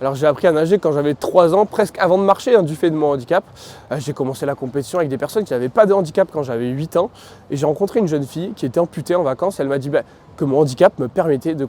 Alors j'ai appris à nager quand j'avais 3 ans, presque avant de marcher, du fait de mon handicap. J'ai commencé la compétition avec des personnes qui n'avaient pas de handicap quand j'avais 8 ans. Et j'ai rencontré une jeune fille qui était amputée en vacances. Elle m'a dit que mon handicap me permettait de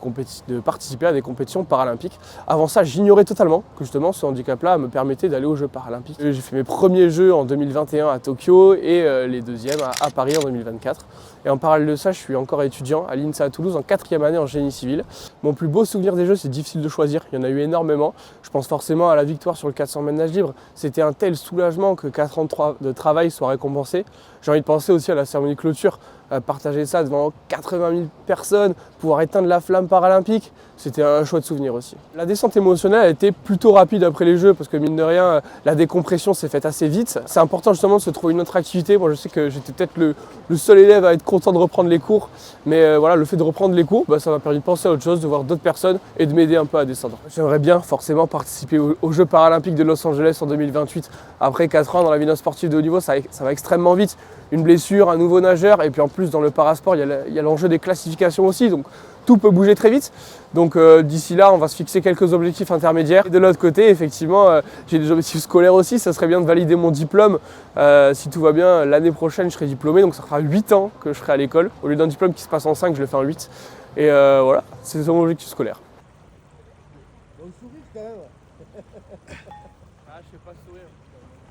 participer à des compétitions paralympiques. Avant ça, j'ignorais totalement que justement ce handicap-là me permettait d'aller aux Jeux paralympiques. J'ai fait mes premiers Jeux en 2021 à Tokyo et les deuxièmes à Paris en 2024. Et en parallèle de ça, je suis encore étudiant à l'INSA à Toulouse en 4e année en génie civil. Mon plus beau souvenir des Jeux, c'est difficile de choisir, il y en a eu énormément. Je pense forcément à la victoire sur le 400 mètres nage libre. C'était un tel soulagement que 4 ans de travail soient récompensés. J'ai envie de penser aussi à la cérémonie de clôture, partager ça devant 80 000 personnes, pouvoir éteindre la flamme paralympique, c'était un chouette souvenir aussi. La descente émotionnelle a été plutôt rapide après les Jeux parce que mine de rien, la décompression s'est faite assez vite. C'est important justement de se trouver une autre activité. Moi je sais que j'étais peut-être le seul élève à être content de reprendre les cours, mais voilà, le fait de reprendre les cours, ça m'a permis de penser à autre chose, de voir d'autres personnes et de m'aider un peu à descendre. J'aimerais bien forcément participer aux Jeux paralympiques de Los Angeles en 2028. Après 4 ans dans la vie d'un sportif de haut niveau, ça va extrêmement vite. Une blessure, un nouveau nageur, et puis en plus dans le parasport, il y a l'enjeu des classifications aussi, donc tout peut bouger très vite. Donc d'ici là, on va se fixer quelques objectifs intermédiaires. Et de l'autre côté, effectivement, j'ai des objectifs scolaires aussi, ça serait bien de valider mon diplôme. Si tout va bien, l'année prochaine, je serai diplômé, donc ça fera 8 ans que je serai à l'école. Au lieu d'un diplôme qui se passe en 5, je le fais en 8. Et voilà, c'est mon objectif scolaire.